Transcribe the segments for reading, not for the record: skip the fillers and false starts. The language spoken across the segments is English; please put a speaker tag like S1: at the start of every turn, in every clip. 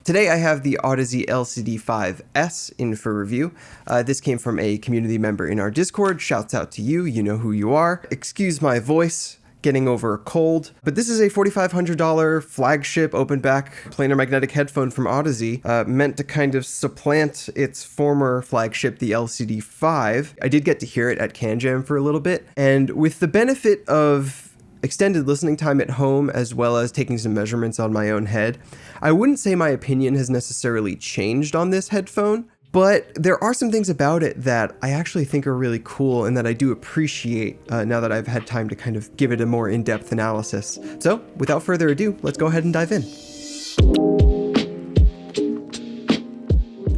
S1: Today I have the Audeze LCD-5S in for review. This came from a community member in our Discord. Shouts out to you, you know who you are. Excuse my voice, getting over a cold. But this is a $4,500 flagship open back planar magnetic headphone from Audeze, meant to kind of supplant its former flagship, the LCD-5. I did get to hear it at CanJam for a little bit, and with the benefit of extended listening time at home, as well as taking some measurements on my own head, I wouldn't say my opinion has necessarily changed on this headphone, but there are some things about it that I actually think are really cool and that I do appreciate now that I've had time to kind of give it a more in-depth analysis. So without further ado, let's go ahead and dive in.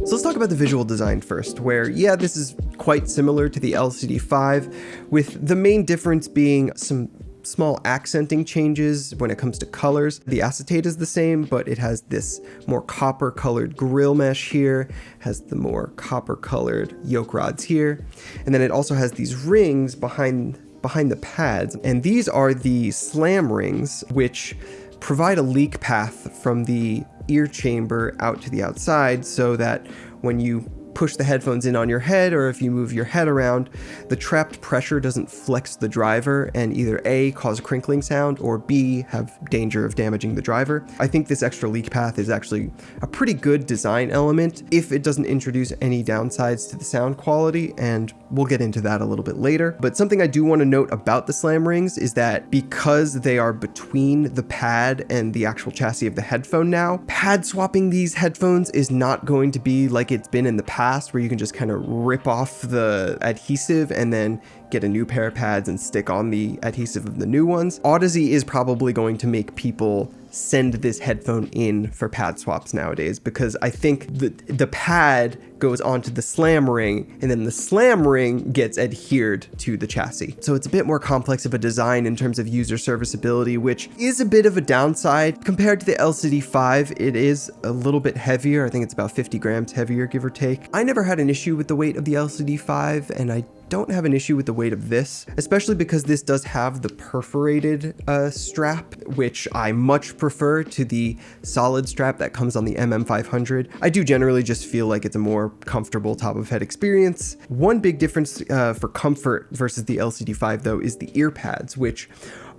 S1: So let's talk about the visual design first, where, yeah, this is quite similar to the LCD-5, with the main difference being some small accenting changes when it comes to colors. The acetate is the same, but it has this more copper colored grill mesh here, has the more copper colored yoke rods here, and then it also has these rings behind the pads, and these are the slam rings, which provide a leak path from the ear chamber out to the outside, so that when you push the headphones in on your head, or if you move your head around, the trapped pressure doesn't flex the driver and either A, cause a crinkling sound, or B, have danger of damaging the driver. I think this extra leak path is actually a pretty good design element if it doesn't introduce any downsides to the sound quality, and we'll get into that a little bit later. But something I do want to note about the slam rings is that because they are between the pad and the actual chassis of the headphone now, pad swapping these headphones is not going to be like it's been in the past, where you can just kind of rip off the adhesive and then get a new pair of pads and stick on the adhesive of the new ones. Audeze is probably going to make people send this headphone in for pad swaps nowadays, because I think the pad goes onto the slam ring and then the slam ring gets adhered to the chassis. So it's a bit more complex of a design in terms of user serviceability, which is a bit of a downside. Compared to the LCD-5, it is a little bit heavier. I think it's about 50 grams heavier, give or take. I never had an issue with the weight of the LCD-5, and I don't have an issue with the weight of this, especially because this does have the perforated strap, which I much prefer to the solid strap that comes on the MM500. I do generally just feel like it's a more comfortable top of head experience. One big difference for comfort versus the LCD-5 though is the ear pads, which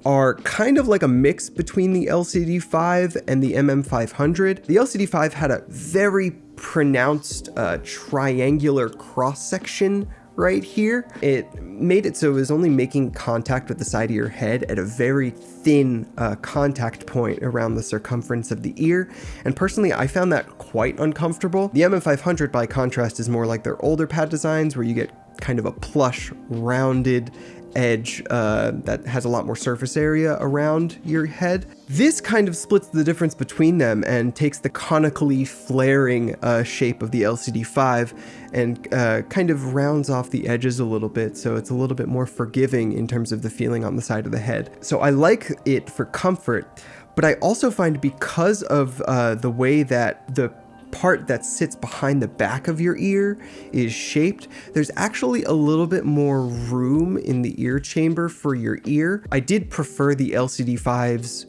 S1: are kind of like a mix between the LCD-5 and the MM500. The LCD-5 had a very pronounced triangular cross section right here. It made it so it was only making contact with the side of your head at a very thin contact point around the circumference of the ear, and personally I found that quite uncomfortable. The MM500 by contrast is more like their older pad designs, where you get kind of a plush rounded edge that has a lot more surface area around your head. This kind of splits the difference between them and takes the conically flaring shape of the LCD-5 and kind of rounds off the edges a little bit, so it's a little bit more forgiving in terms of the feeling on the side of the head. So I like it for comfort, but I also find, because of the way that the part that sits behind the back of your ear is shaped, there's actually a little bit more room in the ear chamber for your ear. I did prefer the LCD-5's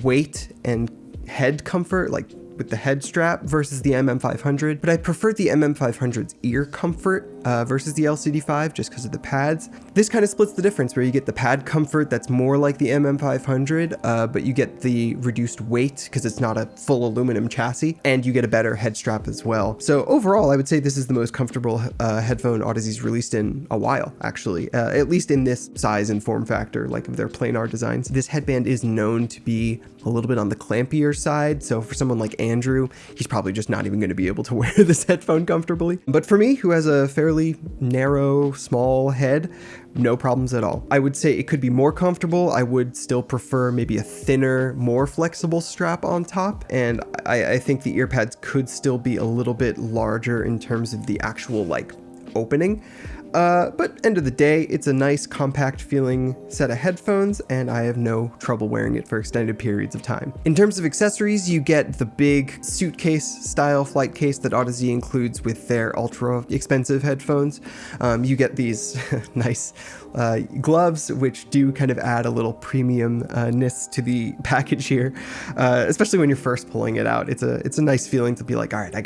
S1: weight and head comfort, like with the head strap, versus the MM500, but I preferred the MM500's ear comfort versus the LCD-5 just because of the pads. This kind of splits the difference, where you get the pad comfort that's more like the MM500, but you get the reduced weight because it's not a full aluminum chassis, and you get a better head strap as well. So overall, I would say this is the most comfortable headphone Audeze's released in a while, actually, at least in this size and form factor, like of their planar designs. This headband is known to be a little bit on the clampier side, so for someone like Andrew, he's probably just not even going to be able to wear this headphone comfortably. But for me, who has a fairly narrow, small head, no problems at all. I would say it could be more comfortable. I would still prefer maybe a thinner, more flexible strap on top, and I think the ear pads could still be a little bit larger in terms of the actual like opening. But end of the day, it's a nice compact feeling set of headphones, and I have no trouble wearing it for extended periods of time. In terms of accessories, you get the big suitcase style flight case that Audeze includes with their ultra expensive headphones. You get these nice gloves, which do kind of add a little premiumness to the package here, especially when you're first pulling it out. It's a nice feeling to be like, all right, I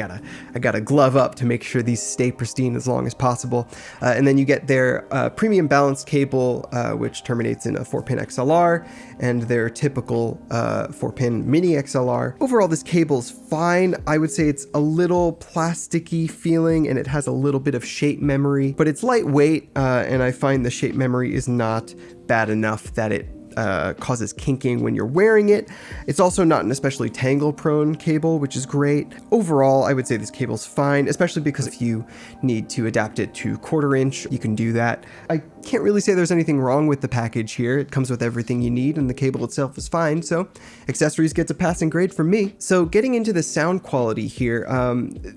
S1: gotta glove up to make sure these stay pristine as long as possible. And then you get their premium balanced cable, which terminates in a 4-pin XLR, and their typical 4-pin mini XLR. Overall, this cable's fine. I would say it's a little plasticky feeling, and it has a little bit of shape memory, but it's lightweight, and I find the shape memory is not bad enough that it causes kinking when you're wearing it. It's also not an especially tangle prone cable, which is great. Overall, I would say this cable's fine, especially because if you need to adapt it to 1/4 inch, you can do that. I can't really say there's anything wrong with the package here. It comes with everything you need, and the cable itself is fine, so accessories gets a passing grade from me. So getting into the sound quality here,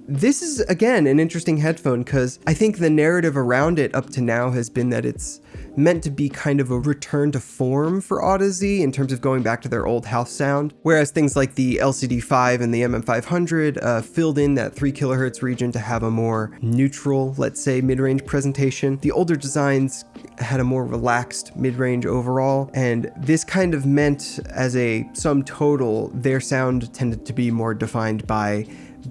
S1: this is, again, an interesting headphone because I think the narrative around it up to now has been that it's meant to be kind of a return to form for Audeze in terms of going back to their old house sound, whereas things like the LCD-5 and the MM500 filled in that 3 kilohertz region to have a more neutral, let's say, mid-range presentation. The older designs had a more relaxed mid-range overall, and this kind of meant, as a sum total, their sound tended to be more defined by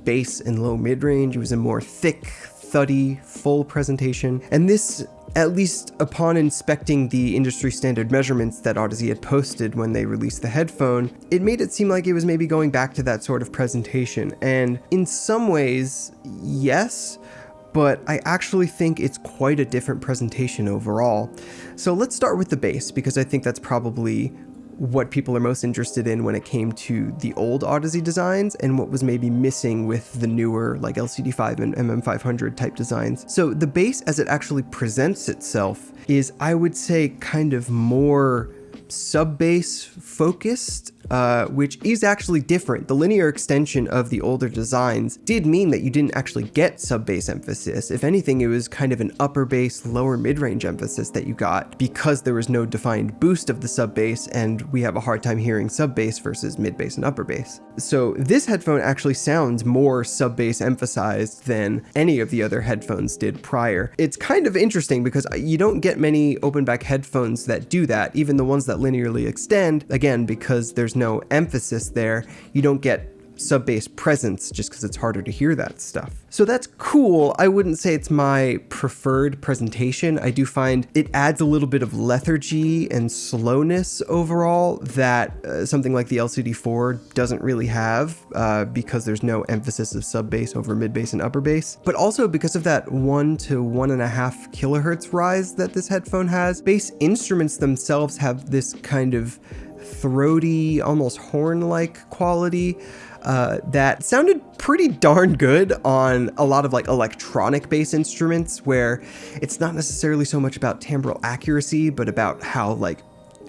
S1: bass and low mid-range. It was a more thick, thuddy, full presentation, and this, at least upon inspecting the industry standard measurements that Audeze had posted when they released the headphone, it made it seem like it was maybe going back to that sort of presentation. And in some ways, yes, but I actually think it's quite a different presentation overall. So let's start with the bass, because I think that's probably what people are most interested in when it came to the old Audeze designs and what was maybe missing with the newer like LCD-5 and MM500 type designs. So the bass as it actually presents itself is, I would say, kind of more sub-bass focused, which is actually different. The linear extension of the older designs did mean that you didn't actually get sub-bass emphasis. If anything, it was kind of an upper bass, lower mid-range emphasis that you got because there was no defined boost of the sub-bass, and we have a hard time hearing sub-bass versus mid-bass and upper bass. So this headphone actually sounds more sub-bass emphasized than any of the other headphones did prior. It's kind of interesting because you don't get many open back headphones that do that, even the ones that linearly extend, again, because there's no emphasis there, you don't get sub-bass presence just because it's harder to hear that stuff. So that's cool. I wouldn't say it's my preferred presentation. I do find it adds a little bit of lethargy and slowness overall that something like the LCD-4 doesn't really have, because there's no emphasis of sub-bass over mid-bass and upper bass, but also because of that 1 to 1.5 kilohertz rise that this headphone has. Bass instruments themselves have this kind of throaty, almost horn-like quality that sounded pretty darn good on a lot of like electronic bass instruments, where it's not necessarily so much about timbral accuracy, but about how like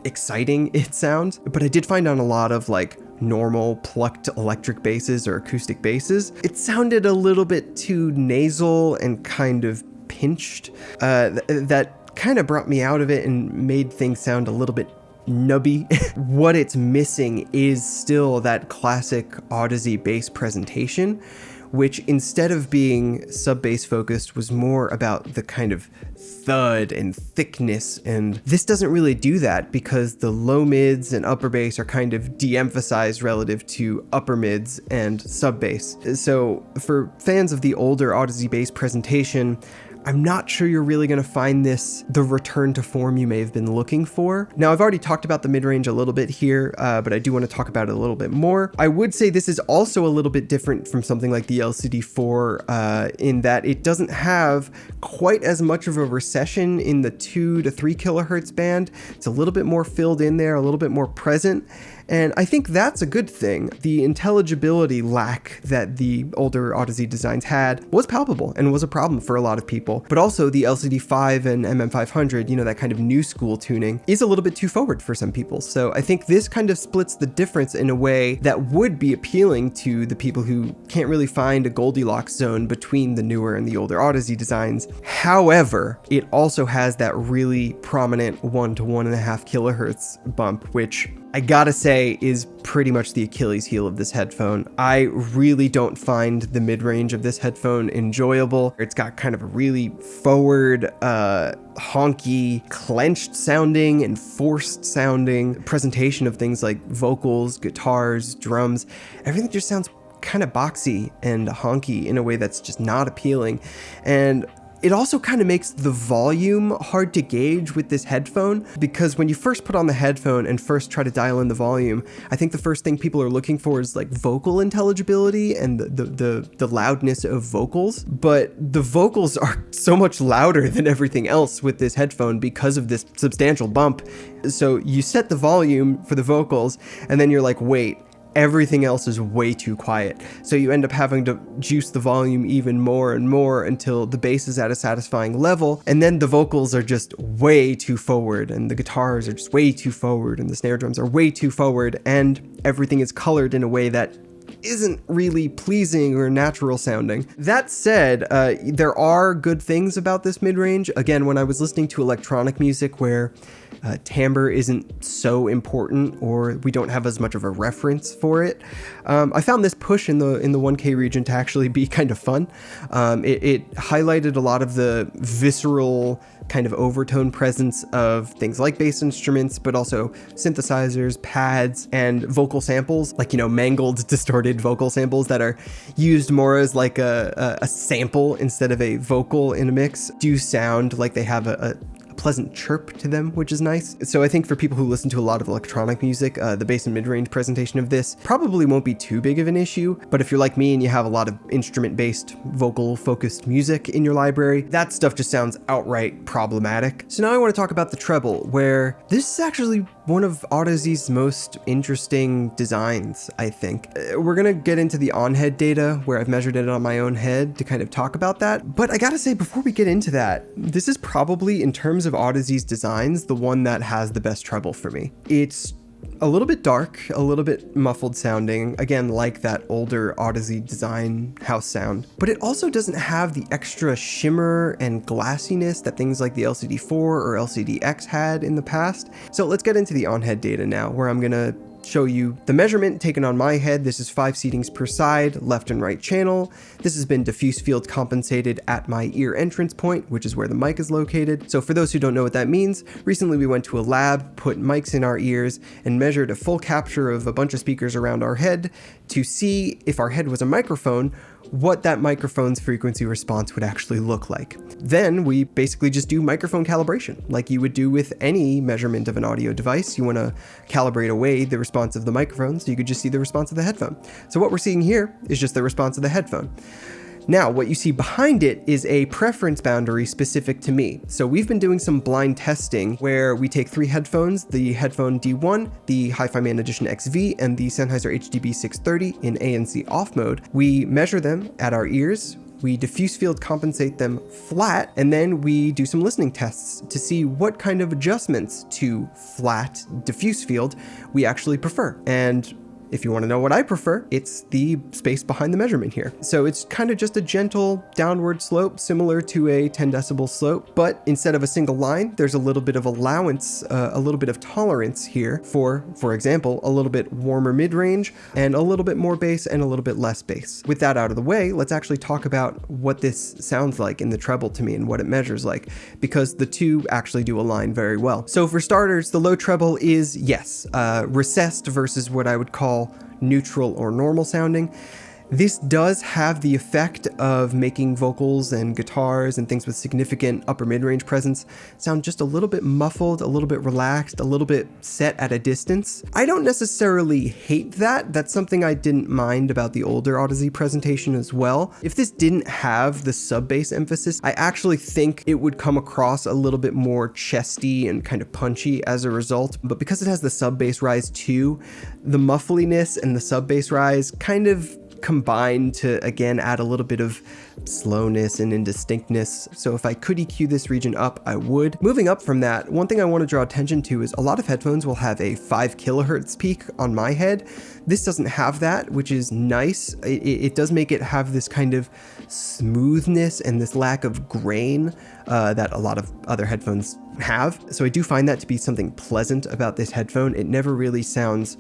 S1: exciting it sounds. But I did find on a lot of like normal plucked electric basses or acoustic basses, it sounded a little bit too nasal and kind of pinched. That kind of brought me out of it and made things sound a little bit nubby. What it's missing is still that classic Audeze bass presentation, which instead of being sub-bass focused was more about the kind of thud and thickness, and this doesn't really do that because the low mids and upper bass are kind of de-emphasized relative to upper mids and sub-bass. So for fans of the older Audeze bass presentation, I'm not sure you're really going to find this the return to form you may have been looking for. Now, I've already talked about the mid-range a little bit here, but I do want to talk about it a little bit more. I would say this is also a little bit different from something like the LCD-4 in that it doesn't have quite as much of a recession in the 2 to 3 kilohertz band. It's a little bit more filled in there, a little bit more present. And I think that's a good thing. The intelligibility lack that the older Audeze designs had was palpable and was a problem for a lot of people. But also the LCD-5 and MM500, you know, that kind of new school tuning is a little bit too forward for some people. So I think this kind of splits the difference in a way that would be appealing to the people who can't really find a Goldilocks zone between the newer and the older Audeze designs. However, it also has that really prominent 1 to 1.5 kilohertz bump, which I gotta say is pretty much the Achilles heel of this headphone. I really don't find the mid-range of this headphone enjoyable. It's got kind of a really forward, honky, clenched sounding and forced sounding presentation of things like vocals, guitars, drums. Everything just sounds kind of boxy and honky in a way that's just not appealing. And it also kind of makes the volume hard to gauge with this headphone, because when you first put on the headphone and first try to dial in the volume, I think the first thing people are looking for is like vocal intelligibility and the loudness of vocals. But the vocals are so much louder than everything else with this headphone because of this substantial bump. So you set the volume for the vocals and then you're like, wait, everything else is way too quiet. So you end up having to juice the volume even more and more until the bass is at a satisfying level. And then the vocals are just way too forward and the guitars are just way too forward and the snare drums are way too forward and everything is colored in a way that isn't really pleasing or natural sounding. That said, there are good things about this mid-range. Again, when I was listening to electronic music where timbre isn't so important or we don't have as much of a reference for it, I found this push in the 1K region to actually be kind of fun. It highlighted a lot of the visceral kind of overtone presence of things like bass instruments, but also synthesizers, pads, and vocal samples, like, you know, mangled, distorted vocal samples that are used more as like a sample instead of a vocal in a mix, do sound like they have a pleasant chirp to them, which is nice. So I think for people who listen to a lot of electronic music, the bass and mid-range presentation of this probably won't be too big of an issue. But if you're like me and you have a lot of instrument-based, vocal-focused music in your library, that stuff just sounds outright problematic. So now I want to talk about the treble, where this is actually one of Audeze's most interesting designs, I think. We're gonna get into the on-head data, where I've measured it on my own head to kind of talk about that. But I gotta say, before we get into that, this is probably, in terms of Audeze's designs, the one that has the best treble for me. It's a little bit dark, a little bit muffled sounding, again, like that older Audeze design house sound, but it also doesn't have the extra shimmer and glassiness that things like the LCD-4 or LCD-X had in the past. So let's get into the on-head data now, where I'm gonna show you the measurement taken on my head. This is 5 seatings per side, left and right channel. This has been diffuse field compensated at my ear entrance point, which is where the mic is located. So for those who don't know what that means, recently we went to a lab, put mics in our ears, and measured a full capture of a bunch of speakers around our head to see if our head was a microphone, what that microphone's frequency response would actually look like. Then we basically just do microphone calibration, like you would do with any measurement of an audio device. You want to calibrate away the response of the microphone, so you could just see the response of the headphone. So what we're seeing here is just the response of the headphone. Now, what you see behind it is a preference boundary specific to me. So we've been doing some blind testing where we take 3 headphones, the Headphone D1, the Hi-Fi Man Edition XV, and the Sennheiser HDB630 in ANC off mode. We measure them at our ears, we diffuse field compensate them flat, and then we do some listening tests to see what kind of adjustments to flat diffuse field we actually prefer. And if you want to know what I prefer, it's the space behind the measurement here. So it's kind of just a gentle downward slope, similar to a 10 decibel slope, but instead of a single line, there's a little bit of allowance, a little bit of tolerance here for example, a little bit warmer mid-range and a little bit more bass and a little bit less bass. With that out of the way, let's actually talk about what this sounds like in the treble to me and what it measures like, because the two actually do align very well. So for starters, the low treble is, yes, recessed versus what I would call neutral or normal sounding. This does have the effect of making vocals and guitars and things with significant upper mid-range presence sound just a little bit muffled, a little bit relaxed, a little bit set at a distance. I don't necessarily hate that. That's something I didn't mind about the older Audeze presentation as well. If this didn't have the sub-bass emphasis, I actually think it would come across a little bit more chesty and kind of punchy as a result. But because it has the sub-bass rise too, the muffliness and the sub-bass rise kind of combine to again add a little bit of slowness and indistinctness. So if I could EQ this region up, I would. Moving up from that, one thing I want to draw attention to is a lot of headphones will have a 5 kilohertz peak on my head. This doesn't have that, which is nice. It does make it have this kind of smoothness and this lack of grain that a lot of other headphones have. So I do find that to be something pleasant about this headphone. It never really sounds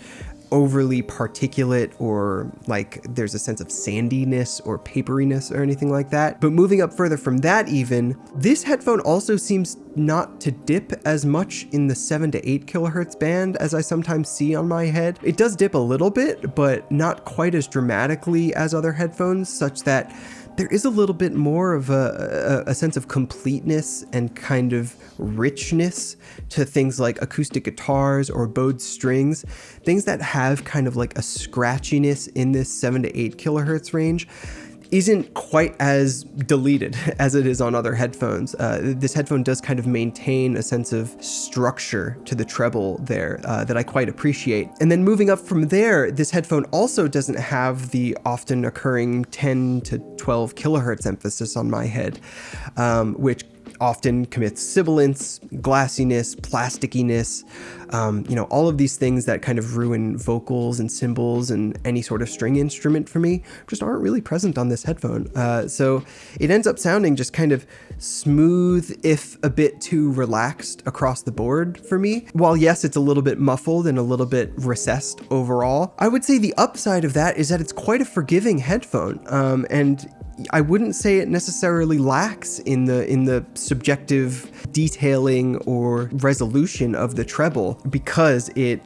S1: overly particulate or like there's a sense of sandiness or paperiness or anything like that. But moving up further from that even, this headphone also seems not to dip as much in the 7 to 8 kilohertz band as I sometimes see on my head. It does dip a little bit, but not quite as dramatically as other headphones, such that there is a little bit more of a sense of completeness and kind of richness to things like acoustic guitars or bowed strings, things that have kind of like a scratchiness in this 7 to 8 kilohertz range. Isn't quite as deleted as it is on other headphones. This headphone does kind of maintain a sense of structure to the treble there that I quite appreciate. And then moving up from there, this headphone also doesn't have the often occurring 10 to 12 kilohertz emphasis on my head, which often commits sibilance, glassiness, plasticiness, all of these things that kind of ruin vocals and cymbals and any sort of string instrument for me just aren't really present on this headphone. So it ends up sounding just kind of smooth, if a bit too relaxed across the board for me. While yes, it's a little bit muffled and a little bit recessed overall, I would say the upside of that is that it's quite a forgiving headphone. And I wouldn't say it necessarily lacks in the subjective detailing or resolution of the treble, because it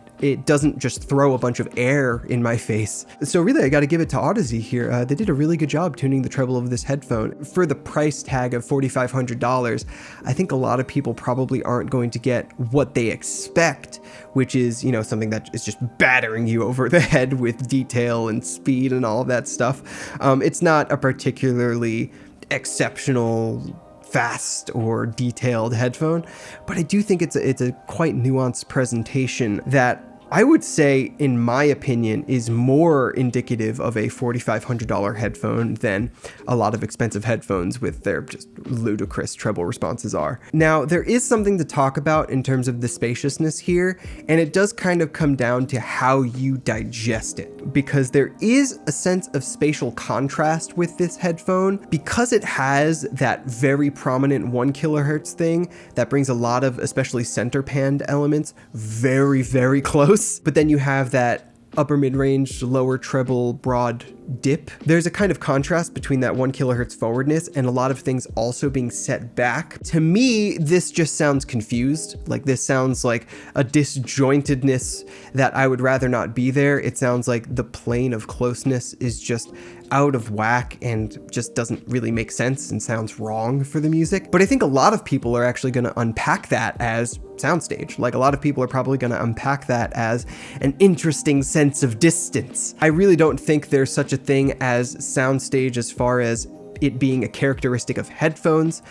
S1: doesn't just throw a bunch of air in my face. So really, I got to give it to Audeze here. They did a really good job tuning the treble of this headphone. For the price tag of $4,500, I think a lot of people probably aren't going to get what they expect, which is, something that is just battering you over the head with detail and speed and all of that stuff. It's not a particularly exceptional, fast or detailed headphone, but I do think it's a quite nuanced presentation that I would say, in my opinion, is more indicative of a $4,500 headphone than a lot of expensive headphones with their just ludicrous treble responses are. Now, there is something to talk about in terms of the spaciousness here, and it does kind of come down to how you digest it, because there is a sense of spatial contrast with this headphone because it has that very prominent 1 kilohertz thing that brings a lot of, especially center panned elements, very, very close. But then you have that upper mid-range, lower treble, broad dip. There's a kind of contrast between that 1 kilohertz forwardness and a lot of things also being set back. To me, this just sounds confused. Like, this sounds like a disjointedness that I would rather not be there. It sounds like the plane of closeness is just out of whack and just doesn't really make sense and sounds wrong for the music. But I think a lot of people are actually going to unpack that as soundstage. Like, a lot of people are probably going to unpack that as an interesting sense of distance. I really don't think there's such a thing as soundstage as far as it being a characteristic of headphones.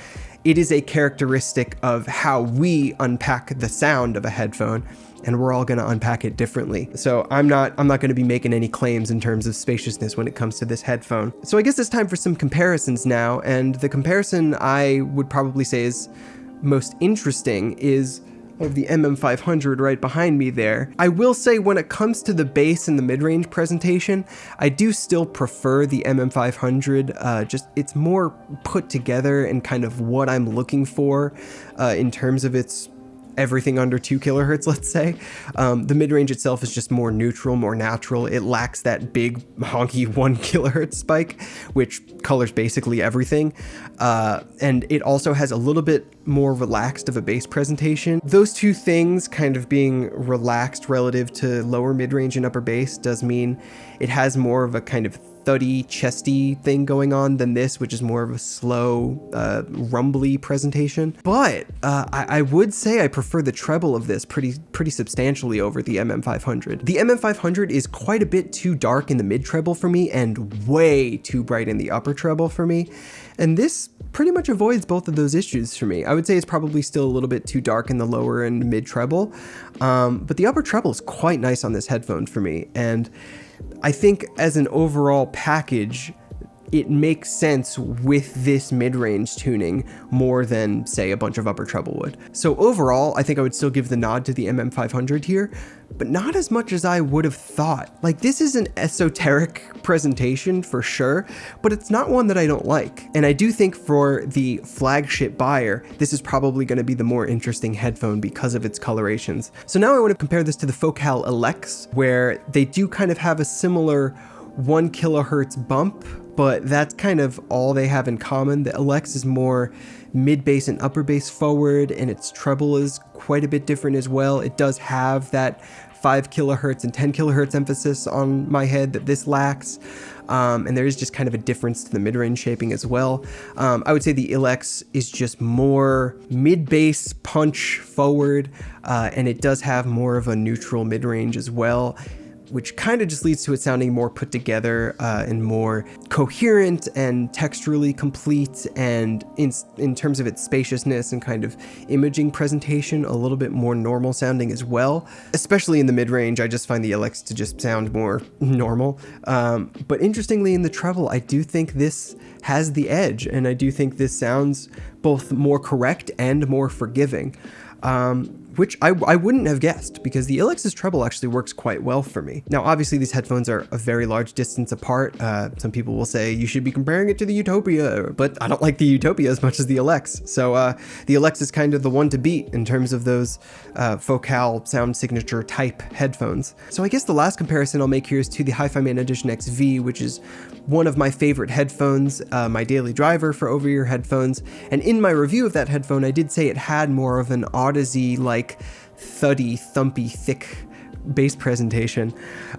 S1: It is a characteristic of how we unpack the sound of a headphone, and we're all going to unpack it differently. So I'm not going to be making any claims in terms of spaciousness when it comes to this headphone. So I guess it's time for some comparisons now, and the comparison I would probably say is most interesting is of the MM500 right behind me there. I will say, when it comes to the bass and the mid-range presentation, I do still prefer the MM500. Just it's more put together and kind of what I'm looking for in terms of its everything under 2 kilohertz, let's say. The mid-range itself is just more neutral, more natural. It lacks that big honky 1 kilohertz spike, which colors basically everything. And it also has a little bit more relaxed of a bass presentation. Those two things kind of being relaxed relative to lower mid-range and upper bass does mean it has more of a kind of thuddy, chesty thing going on than this, which is more of a slow, rumbly presentation. But I would say I prefer the treble of this pretty substantially over the MM500. The MM500 is quite a bit too dark in the mid treble for me and way too bright in the upper treble for me. And this pretty much avoids both of those issues for me. I would say it's probably still a little bit too dark in the lower and mid treble, but the upper treble is quite nice on this headphone for me. And I think as an overall package, it makes sense with this mid-range tuning more than, say, a bunch of upper treble would. So overall, I think I would still give the nod to the MM500 here, but not as much as I would have thought. Like, this is an esoteric presentation for sure, but it's not one that I don't like. And I do think for the flagship buyer, this is probably going to be the more interesting headphone because of its colorations. So now I want to compare this to the Focal LX, where they do kind of have a similar 1 kilohertz bump, but that's kind of all they have in common. The LX is more mid bass and upper bass forward, and its treble is quite a bit different as well. It does have that 5 kilohertz and 10 kilohertz emphasis on my head that this lacks. And there is just kind of a difference to the mid-range shaping as well. I would say the LX is just more mid-bass punch forward, and it does have more of a neutral mid-range as well, which kind of just leads to it sounding more put together and more coherent and texturally complete, and in terms of its spaciousness and kind of imaging presentation, a little bit more normal sounding as well. Especially in the mid-range, I just find the LX to just sound more normal. But interestingly, in the treble, I do think this has the edge, and I do think this sounds both more correct and more forgiving. Which I wouldn't have guessed, because the LX's treble actually works quite well for me. Now, obviously these headphones are a very large distance apart. Some people will say you should be comparing it to the Utopia, but I don't like the Utopia as much as the LX. So the LX is kind of the one to beat in terms of those Focal sound signature type headphones. So I guess the last comparison I'll make here is to the Hi-Fi Man Edition XV, which is one of my favorite headphones, my daily driver for over-ear headphones. And in my review of that headphone, I did say it had more of an Audeze, like thuddy, thumpy, thick bass presentation.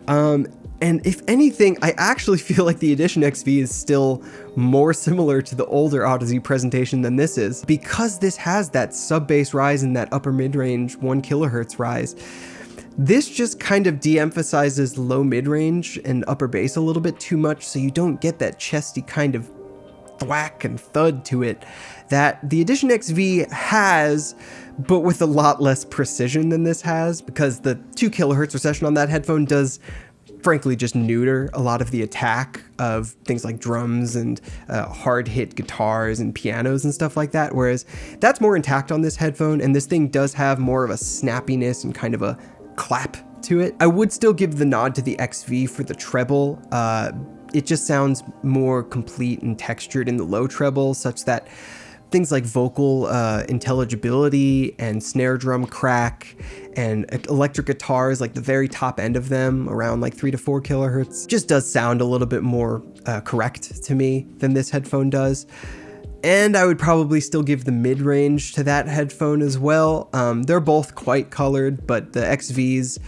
S1: And if anything, I actually feel like the Edition XV is still more similar to the older Audeze presentation than this is, because this has that sub-bass rise and that upper mid-range 1 kilohertz rise. This just kind of de-emphasizes low mid-range and upper bass a little bit too much, so you don't get that chesty kind of thwack and thud to it that the Edition XV has, but with a lot less precision than this has, because the 2 kilohertz recession on that headphone does frankly just neuter a lot of the attack of things like drums and hard hit guitars and pianos and stuff like that, whereas that's more intact on this headphone, and this thing does have more of a snappiness and kind of a clap to it. I would still give the nod to the XV for the treble. It just sounds more complete and textured in the low treble, such that things like vocal intelligibility and snare drum crack and electric guitars, like the very top end of them, around like 3 to 4 kilohertz, just does sound a little bit more correct to me than this headphone does. And I would probably still give the mid-range to that headphone as well. They're both quite colored, but the XV's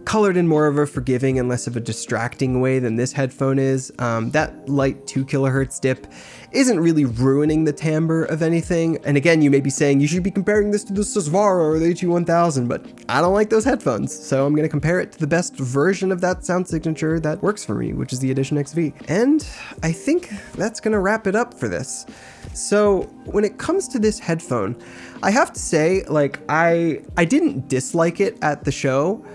S1: colored in more of a forgiving and less of a distracting way than this headphone is. That light 2 kilohertz dip isn't really ruining the timbre of anything. And again, you may be saying you should be comparing this to the Susvara or the HE1000, but I don't like those headphones, so I'm going to compare it to the best version of that sound signature that works for me, which is the Edition XV. And I think that's going to wrap it up for this. So when it comes to this headphone, I have to say, like, I didn't dislike it at the show,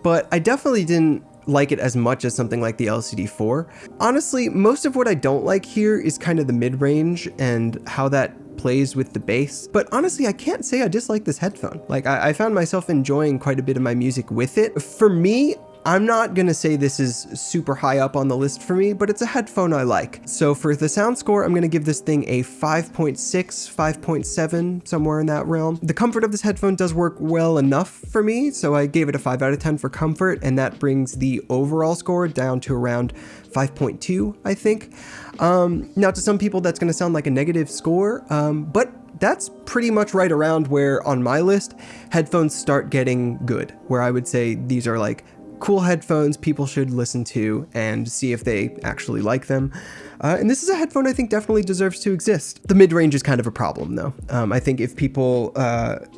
S1: but I definitely didn't like it as much as something like the LCD-4. Honestly, most of what I don't like here is kind of the mid-range and how that plays with the bass. But honestly, I can't say I dislike this headphone. Like, I found myself enjoying quite a bit of my music with it. For me, I'm not gonna say this is super high up on the list for me, but it's a headphone I like. So for the sound score, I'm gonna give this thing a 5.6, 5.7, somewhere in that realm. The comfort of this headphone does work well enough for me, so I gave it a 5 out of 10 for comfort, and that brings the overall score down to around 5.2, I think. Now to some people that's gonna sound like a negative score, but that's pretty much right around where on my list, headphones start getting good, where I would say these are like cool headphones people should listen to and see if they actually like them. And this is a headphone I think definitely deserves to exist. The mid-range is kind of a problem though. I think if people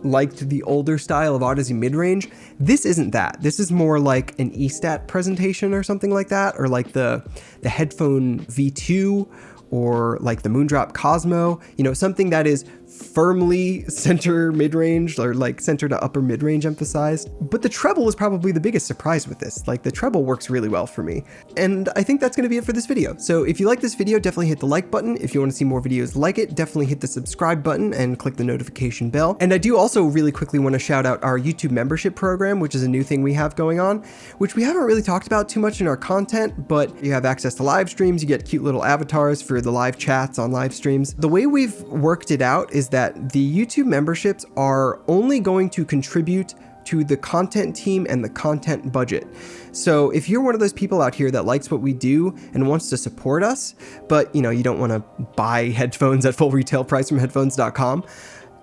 S1: liked the older style of Audeze mid-range, this isn't that. This is more like an eStat presentation or something like that, or like the Headphone V2, or like the Moondrop Cosmo, you know, something that is firmly center mid-range, or like center to upper mid-range emphasized. But the treble is probably the biggest surprise with this. Like the treble works really well for me. And I think that's gonna be it for this video. So if you like this video, definitely hit the like button. If you wanna see more videos like it, definitely hit the subscribe button and click the notification bell. And I do also really quickly wanna shout out our YouTube membership program, which is a new thing we have going on, which we haven't really talked about too much in our content, but you have access to live streams, you get cute little avatars for the live chats on live streams. The way we've worked it out is that the YouTube memberships are only going to contribute to the content team and the content budget. So if you're one of those people out here that likes what we do and wants to support us, but you know, you don't want to buy headphones at full retail price from headphones.com,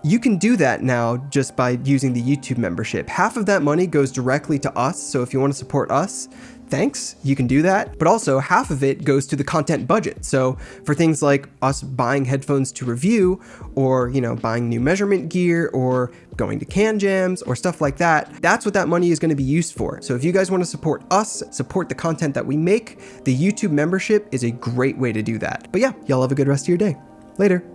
S1: you can do that now just by using the YouTube membership. Half of that money goes directly to us. So if you want to support us, thanks, you can do that. But also half of it goes to the content budget. So for things like us buying headphones to review, or, you know, buying new measurement gear, or going to can jams or stuff like that, that's what that money is going to be used for. So if you guys want to support us, support the content that we make, the YouTube membership is a great way to do that. But yeah, y'all have a good rest of your day. Later.